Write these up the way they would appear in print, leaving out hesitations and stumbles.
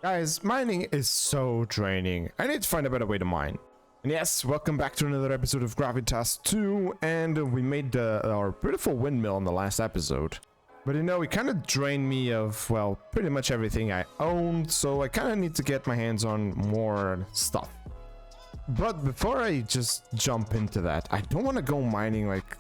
Guys, mining is so draining. I need to find a better way to mine. And yes, welcome back to another episode of Gravitas 2, and we made our beautiful windmill in the last episode. But you know, it kind of drained me of, well, pretty much everything I owned, so I kind of need to get my hands on more stuff. But before I just jump into that, I don't want to go mining like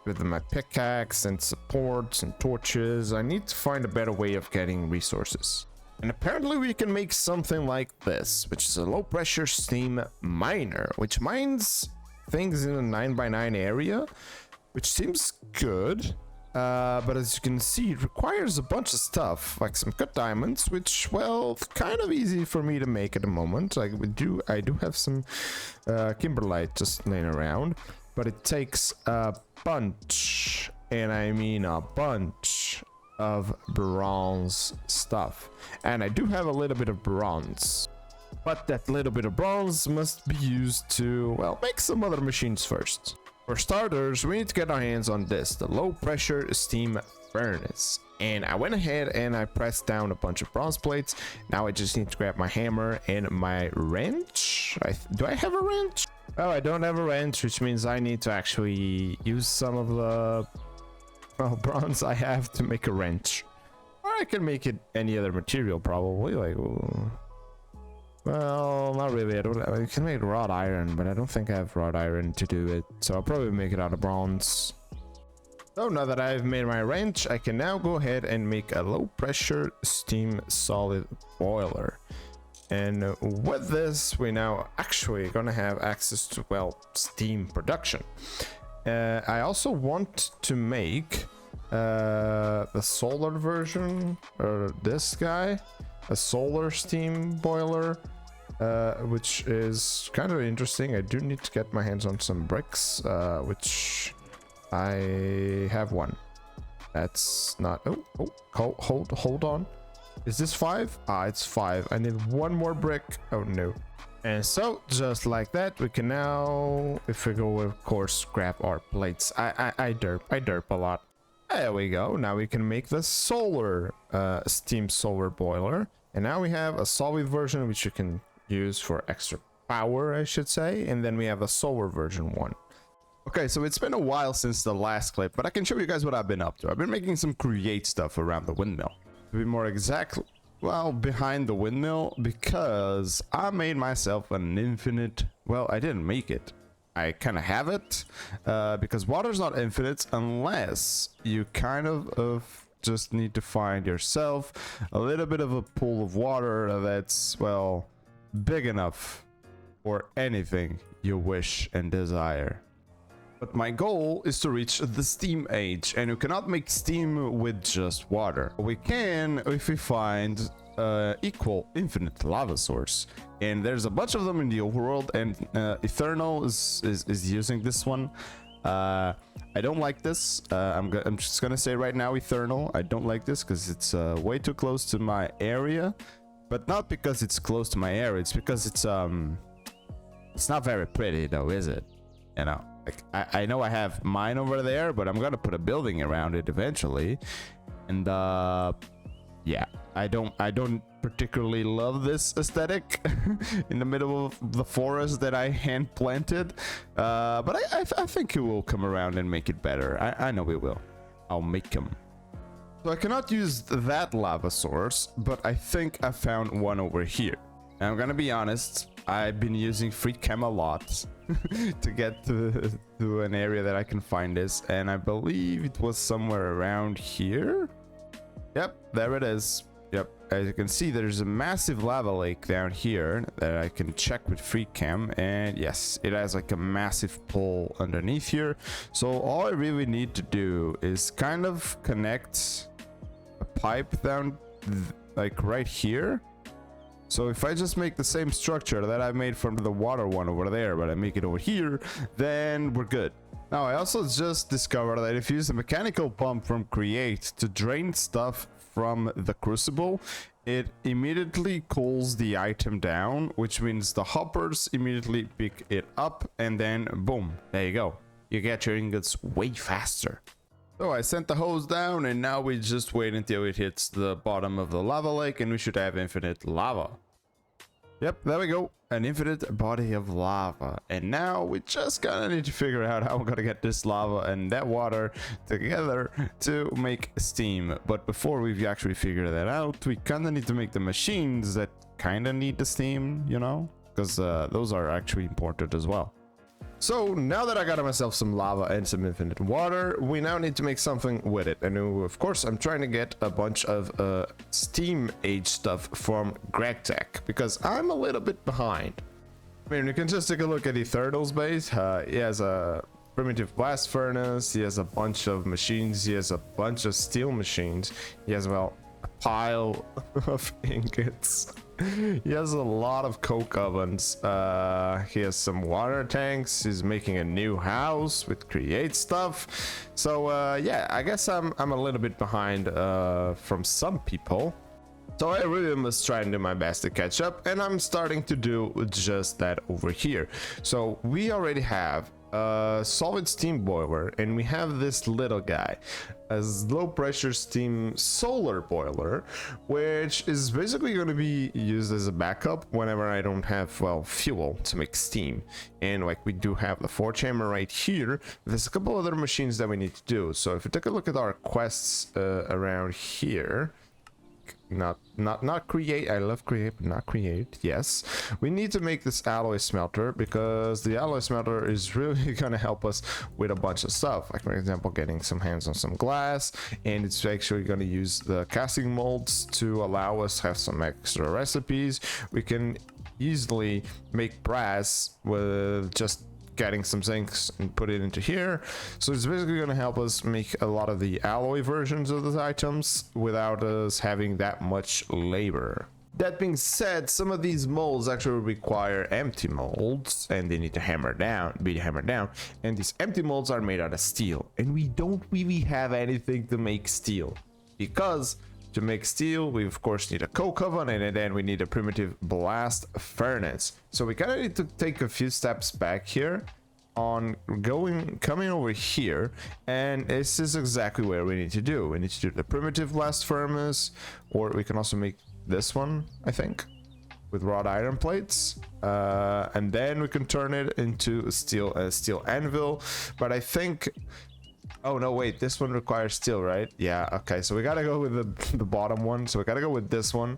with my pickaxe and supports and torches. I need to find a better way of getting resources. And apparently we can make something like this, which is a low pressure steam miner, which mines things in a 9x9 area, which seems good. But as you can see, it requires a bunch of stuff, like some cut diamonds, which, well, kind of easy for me to make at the moment. I do have some kimberlite just laying around, but it takes a bunch, and I mean a bunch of bronze stuff. And I do have a little bit of bronze, but that little bit of bronze must be used to, well, make some other machines first. For starters, we need to get our hands on this, the low pressure steam furnace. And I went ahead and I pressed down a bunch of bronze plates. Now I just need to grab my hammer and my wrench. Do I have a wrench? Oh, I don't have a wrench, which means I need to actually use some of the bronze I have to make a wrench. Or I can make it any other material, probably. Like, well, not really. I can make wrought iron, but I don't think I have wrought iron to do it. So I'll probably make it out of bronze. So now that I've made my wrench, I can now go ahead and make a low pressure steam solid boiler. And with this, we're now actually gonna have access to, well, steam production. I also want to make the solar version, or this guy, a solar steam boiler, which is kind of interesting. I do need to get my hands on some bricks, which I have one. That's not, hold on. Is this 5? Ah, it's 5. I need one more brick. Oh no. And so, just like that, we can now, if we go, of course, grab our plates. I derp a lot. There we go. Now we can make the solar, steam solar boiler. And now we have a solid version, which you can use for extra power, I should say. And then we have a solar version one. Okay, so it's been a while since the last clip, but I can show you guys what I've been up to. I've been making some create stuff around the windmill. To be more exact, well, behind the windmill, because I made myself an infinite, well, I didn't make it. I kind of have it, because water's not infinite unless you kind of just need to find yourself a little bit of a pool of water that's, well, big enough for anything you wish and desire. But my goal is to reach the steam age, and you cannot make steam with just water. We can if we find equal infinite lava source, and there's a bunch of them in the overworld, and Eternal is using this one. I don't like this. I'm just gonna say right now, Eternal, I don't like this because it's way too close to my area, but not because it's close to my area. It's because it's not very pretty though, is it? You know. I know I have mine over there, but I'm gonna put a building around it eventually, and yeah, I don't particularly love this aesthetic in the middle of the forest that I hand planted, but I think it will come around and make it better. I know it will. I'll make him. So I cannot use that lava source, but I think I found one over here. And I'm gonna be honest, I've been using free chem a lot to get to an area that I can find this, and I believe it was somewhere around here. Yep, there it is. Yep, as you can see, there's a massive lava lake down here that I can check with free chem, and yes, it has like a massive pool underneath here. So all I really need to do is kind of connect a pipe down like right here. So if I just make the same structure that I made from the water one over there, but I make it over here, then we're good. Now, I also just discovered that if you use a mechanical pump from Create to drain stuff from the crucible, it immediately cools the item down, which means the hoppers immediately pick it up, and then boom, there you go. You get your ingots way faster. So I sent the hose down, and now we just wait until it hits the bottom of the lava lake, and we should have infinite lava. Yep, there we go. An infinite body of lava. And now we just kind of need to figure out how we're going to get this lava and that water together to make steam. But before we actually figure that out, we kind of need to make the machines that kind of need the steam, you know? Because those are actually important as well. So now that I got myself some lava and some infinite water, we now need to make something with it. And of course, I'm trying to get a bunch of steam age stuff from GregTech because I'm a little bit behind. I mean, you can just take a look at Eternal's base. He has a primitive blast furnace. He has a bunch of machines. He has a bunch of steel machines. He has, well, a pile of ingots. He has a lot of coke ovens. He has some water tanks. He's making a new house with create stuff. So yeah, I guess I'm a little bit behind from some people. So I really must try and do my best to catch up, and I'm starting to do just that over here. So we already have a solid steam boiler, and we have this little guy, a low pressure steam solar boiler, which is basically going to be used as a backup whenever I don't have, well, fuel to make steam. And like we do have the 4-chamber right here, there's a couple other machines that we need to do. So if we take a look at our quests around here, not create, I love create but not create, yes, we need to make this alloy smelter because the alloy smelter is really gonna help us with a bunch of stuff, like for example getting some hands on some glass, and it's actually gonna use the casting molds to allow us to have some extra recipes. We can easily make brass with just getting some zincs and put it into here. So it's basically going to help us make a lot of the alloy versions of the items without us having that much labor. That being said, some of these molds actually require empty molds, and they need to be hammered down, and these empty molds are made out of steel, and we don't really have anything to make steel, because to make steel, we of course need a coke oven, and then we need a primitive blast furnace. So we kind of need to take a few steps back here on coming over here, and this is exactly where we need to do. We need to do the primitive blast furnace, or we can also make this one, I think, with wrought iron plates, and then we can turn it into a steel anvil. But I think, oh no, wait, this one requires steel, right? Yeah, okay, so we gotta go with the bottom one. So we gotta go with this one,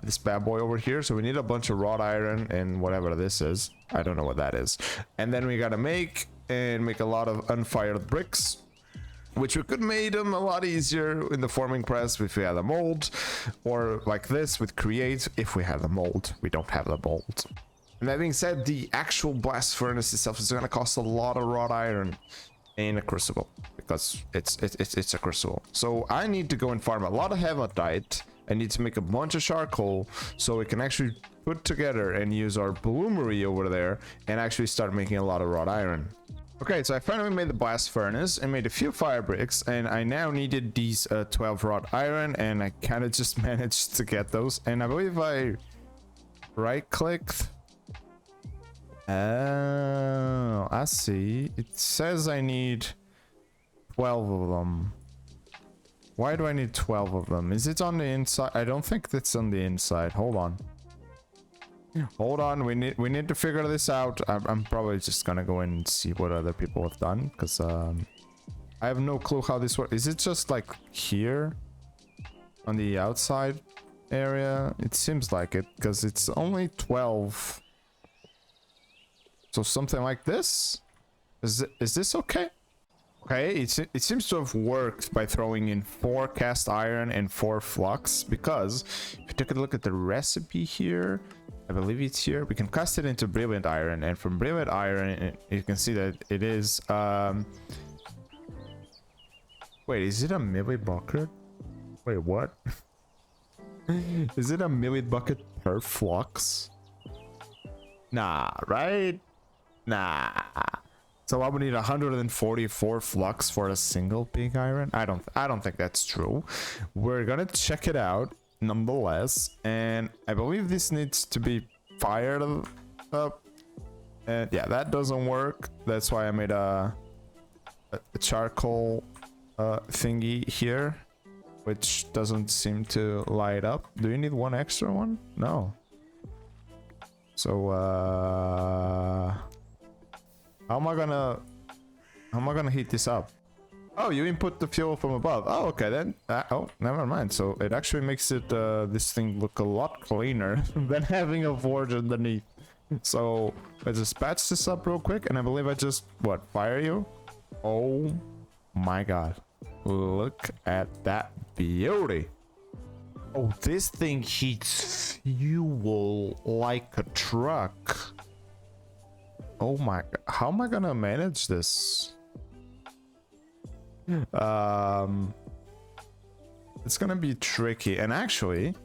this bad boy over here. So we need a bunch of wrought iron and whatever this is, I don't know what that is. And then we gotta make a lot of unfired bricks, which we could make them a lot easier in the forming press if we had a mold, or like this with create if we had a mold. We don't have the mold. And that being said, the actual blast furnace itself is gonna cost a lot of wrought iron in a crucible, because it's a crucible. So I need to go and farm a lot of hematite. I need to make a bunch of charcoal so we can actually put together and use our bloomery over there and actually start making a lot of wrought iron. Okay, so I finally made the blast furnace and made a few fire bricks, and I now needed these 12 wrought iron, and I kind of just managed to get those. And I believe I right clicked. Oh, I see. It says I need 12 of them. Why do I need 12 of them? Is it on the inside? I don't think that's on the inside. Hold on. Hold on. We need to figure this out. I'm probably just gonna go in and see what other people have done, because I have no clue how this works. Is it just like here on the outside area? It seems like it, because it's only 12. So something like this? Is this okay? Okay, it seems to have worked by throwing in 4 cast iron and 4 flux, because if you take a look at the recipe here, I believe it's here, we can cast it into brilliant iron, and from brilliant iron you can see that it is wait, is it a milli bucket? Wait, what? Is it a milli bucket per flux? Nah, right? Nah. So I would need 144 flux for a single pig iron. I don't think that's true. We're gonna check it out nonetheless, and I believe this needs to be fired up. And yeah, that doesn't work. That's why I made a charcoal thingy here, which doesn't seem to light up. Do you need one extra one? No. So how am I gonna heat this up? Oh, you input the fuel from above. Oh, okay then. Oh, never mind. So it actually makes it this thing look a lot cleaner than having a forge underneath. So let's just patch this up real quick, and I believe I just fire you. Oh my god, look at that beauty. Oh, this thing heats fuel like a truck. Oh my god, how am I gonna manage this? It's gonna be tricky. And actually,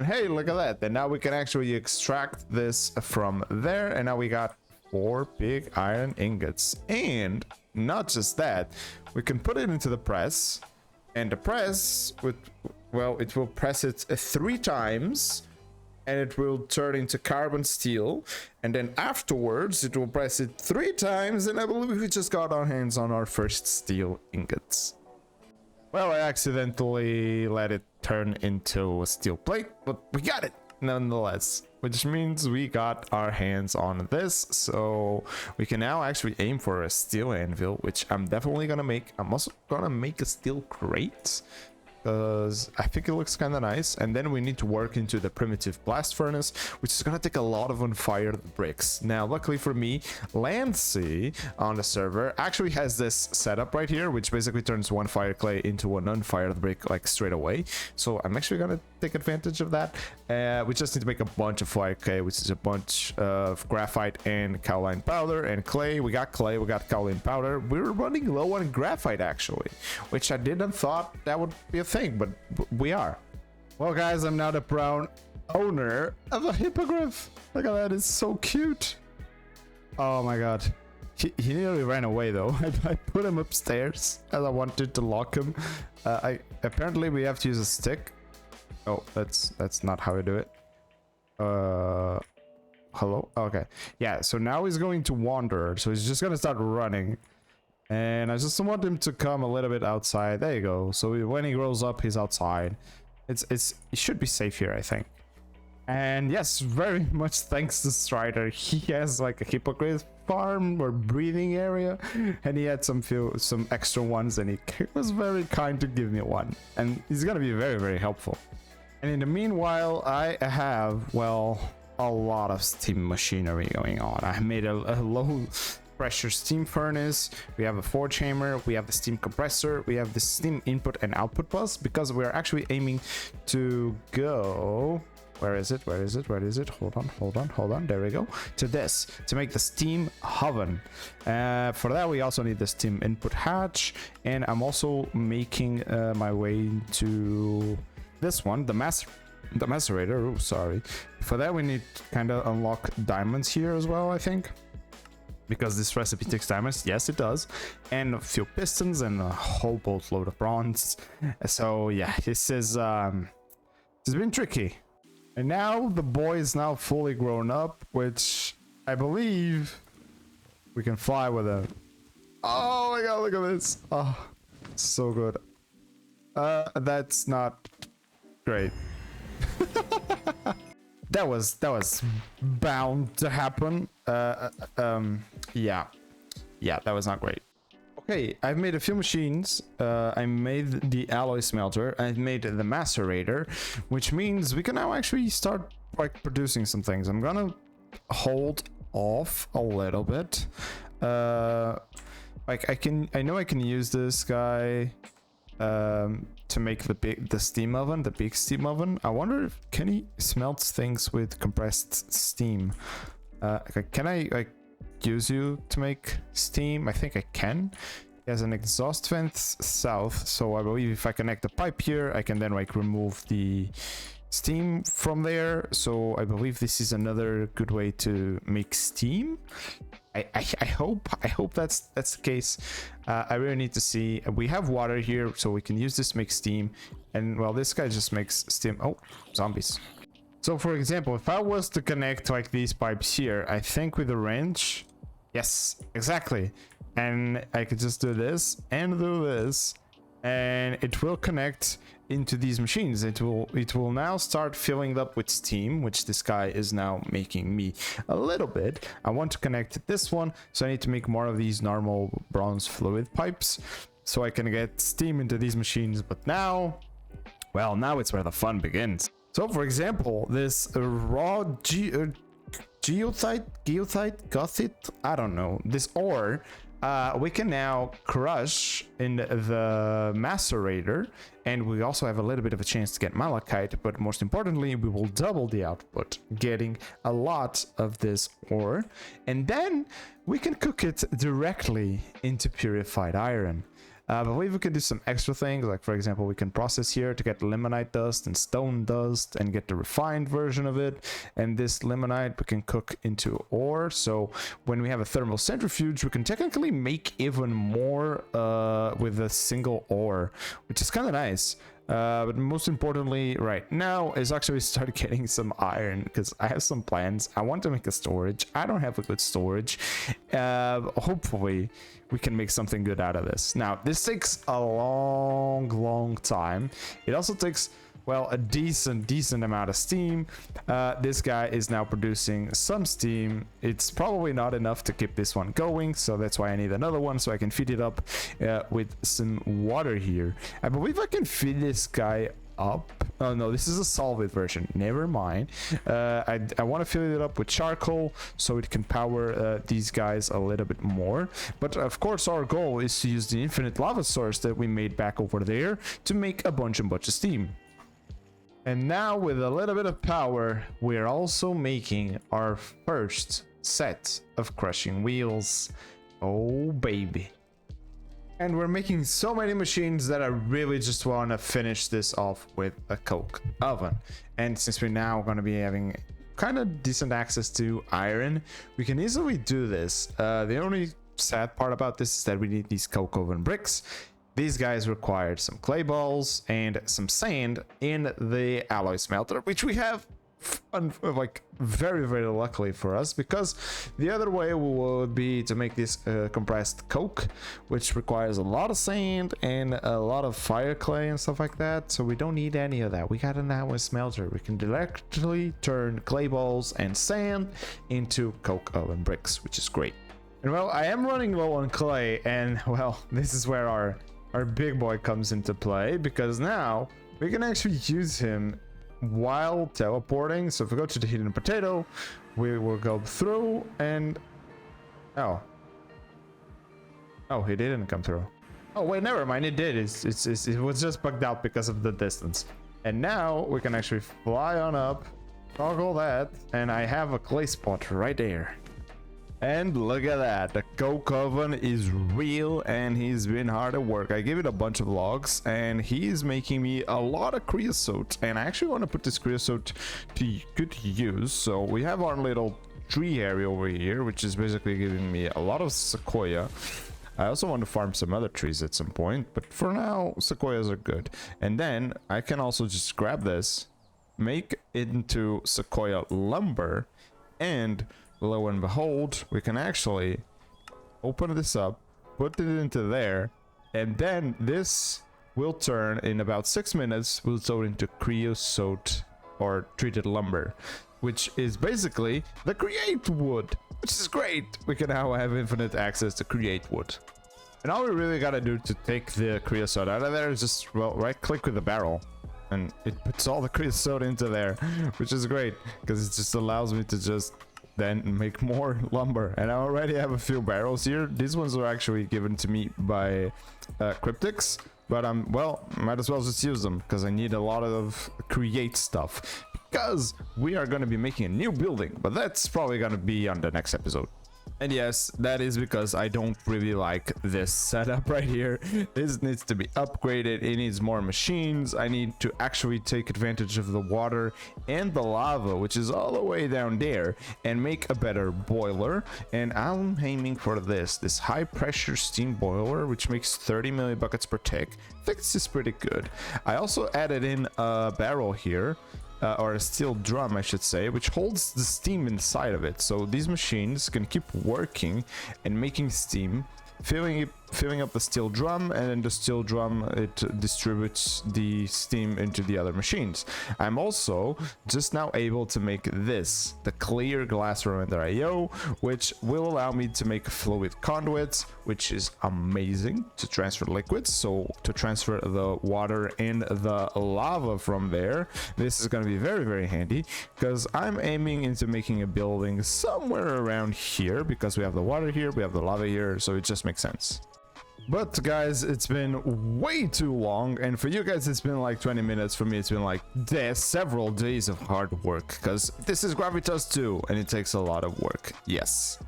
hey, look at that. Then now we can actually extract this from there, and now we got 4 big iron ingots. And not just that, we can put it into the press, and the press it will press it 3 times, and it will turn into carbon steel, and then afterwards it will press it 3 times, and I believe we just got our hands on our first steel ingots. Well, I accidentally let it turn into a steel plate, but we got it nonetheless, which means we got our hands on this, so we can now actually aim for a steel anvil, which I'm definitely gonna make. I'm also gonna make a steel crate, because I think it looks kind of nice. And then we need to work into the primitive blast furnace, which is gonna take a lot of unfired bricks. Now, luckily for me, Lancy on the server actually has this setup right here, which basically turns one fire clay into an unfired brick like straight away. So I'm actually gonna take advantage of that. We just need to make a bunch of fire clay, which is a bunch of graphite and kaolin powder and clay. We got clay, we got kaolin powder. We're running low on graphite actually, which I didn't thought that would be a thing, but we are. Well guys, I'm now the proud owner of a hippogriff. Look at that, it's so cute. Oh my god. He nearly ran away though. I put him upstairs as I wanted to lock him. Apparently we have to use a stick. Oh, that's not how we do it. Hello? Okay. Yeah, so now he's going to wander. So he's just gonna start running. And I just want him to come a little bit outside. There you go. So when he grows up, he's outside. It should be safe here, I think. And yes, very much thanks to Strider. He has like a hippogriff farm or breeding area, and he had some extra ones, and he was very kind to give me one. And he's gonna be very, very helpful. And in the meanwhile, I have, well, a lot of steam machinery going on. I made a low pressure steam furnace, we have a forge hammer, we have the steam compressor, we have the steam input and output bus, because we're actually aiming to go, where is it, hold on, there we go, to this, to make the steam oven. For that we also need the steam input hatch, and I'm also making my way to this one, the macerator. Oh, sorry. For that we need to kind of unlock diamonds here as well, I think, because this recipe takes diamonds. Yes, it does. And a few pistons and a whole boatload of bronze. So yeah, this is it's been tricky. And now the boy is now fully grown up, which I believe we can fly with him. Oh my god, look at this. Oh, so good. That's not great. That was bound to happen. Yeah, that was not great. Okay, I've made a few machines. I made the alloy smelter. I've made the macerator, which means we can now actually start like producing some things. I'm gonna hold off a little bit. Like I know I can use this guy to make the steam oven, the big steam oven. I wonder if can he smelt things with compressed steam. Can I like use you to make steam? I think I can. He has an exhaust vent south, so I believe if I connect the pipe here, I can then like remove the steam from there. So I believe this is another good way to make steam. I hope that's the case. I really need to see. We have water here, so we can use this to make steam. And well, this guy just makes steam. Oh, zombies. So for example, if I was to connect like these pipes here, I think with a wrench, yes, exactly. And I could just do this and do this, and it will connect into these machines. It will now start filling up with steam, which this guy is now making me a little bit. I want to connect this one, so I need to make more of these normal bronze fluid pipes so I can get steam into these machines. But now, well, now it's where the fun begins. So for example, this raw gothite, I don't know, this ore, we can now crush in the macerator, and we also have a little bit of a chance to get malachite, but most importantly, we will double the output, getting a lot of this ore, and then we can cook it directly into purified iron. I believe we can do some extra things, like for example, we can process here to get limonite dust and stone dust and get the refined version of it. And this limonite we can cook into ore. So when we have a thermal centrifuge, we can technically make even more with a single ore, which is kind of nice. But most importantly right now is actually start getting some iron, because I have some plans. I want to make a storage. I don't have a good storage. Hopefully we can make something good out of this. Now this takes a long time. It also takes, well, a decent amount of steam. This guy is now producing some steam. It's probably not enough to keep this one going, so that's why I need another one, so I can feed it up with some water here. I believe I can feed this guy up. Oh no, this is a solid version, never mind. I want to fill it up with charcoal so it can power these guys a little bit more. But of course our goal is to use the infinite lava source that we made back over there to make a bunch of steam. And now with a little bit of power, we're also making our first set of crushing wheels. Oh baby. And we're making so many machines that I really just want to finish this off with a coke oven. And since we're now going to be having kind of decent access to iron, we can easily do this. The only sad part about this is that we need these coke oven bricks. These guys required some clay balls and some sand in the alloy smelter, which we have, like, very luckily for us, because the other way would be to make this compressed coke, which requires a lot of sand and a lot of fire clay and stuff like that. So we don't need any of that. We got an alloy smelter. We can directly turn clay balls and sand into coke oven bricks, which is great. And well, I am running low on clay, and well, this is where our big boy comes into play, because now we can actually use him while teleporting. So if we go to the hidden potato, we will go through and oh, he didn't come through. Oh wait, never mind, it did. It was just bugged out because of the distance. And now we can actually fly on up, toggle that, and I have a clay spot right there. And look at that, the coke oven is real, and he's been hard at work. I gave it a bunch of logs, and he's making me a lot of creosote, and I actually want to put this creosote to good use. So we have our little tree area over here, which is basically giving me a lot of sequoia. I also want to farm some other trees at some point, but for now sequoias are good. And then I can also just grab this, make it into sequoia lumber, and lo and behold, we can actually open this up, put it into there, and then this will turn in about 6 minutes, will turn into creosote or treated lumber, which is basically the create wood, which is great. We can now have infinite access to create wood. And all we really gotta do to take the creosote out of there is just, well, right click with the barrel, and it puts all the creosote into there, which is great because it just allows me to just then make more lumber. And I already have a few barrels here. These ones were actually given to me by Cryptics, but well, might as well just use them because I need a lot of create stuff, because we are going to be making a new building, but that's probably going to be on the next episode. And yes, that is because I don't really like this setup right here. This needs to be upgraded. It needs more machines. I need to actually take advantage of the water and the lava, which is all the way down there, and make a better boiler. And I'm aiming for this high pressure steam boiler, which makes 30 million buckets per tick. I think this is pretty good. I also added in a barrel here, or a steel drum I should say, which holds the steam inside of it, so these machines can keep working and making steam, filling it filling up the steel drum, and then the steel drum, it distributes the steam into the other machines. I'm also just now able to make this, the clear glass remainder IO, which will allow me to make fluid conduits, which is amazing to transfer liquids. So to transfer the water and the lava from there, this is going to be very, very handy, because I'm aiming into making a building somewhere around here, because we have the water here, we have the lava here, so it just makes sense. But guys, it's been way too long, and for you guys it's been like 20 minutes. For me it's been like several days of hard work, because this is Gravitas 2 and it takes a lot of work. Yes.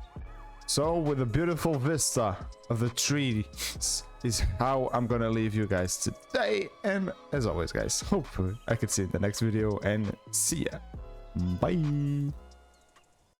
So with a beautiful vista of the trees is how I'm gonna leave you guys today, and as always guys, hopefully I can see you in the next video, and see ya. Bye.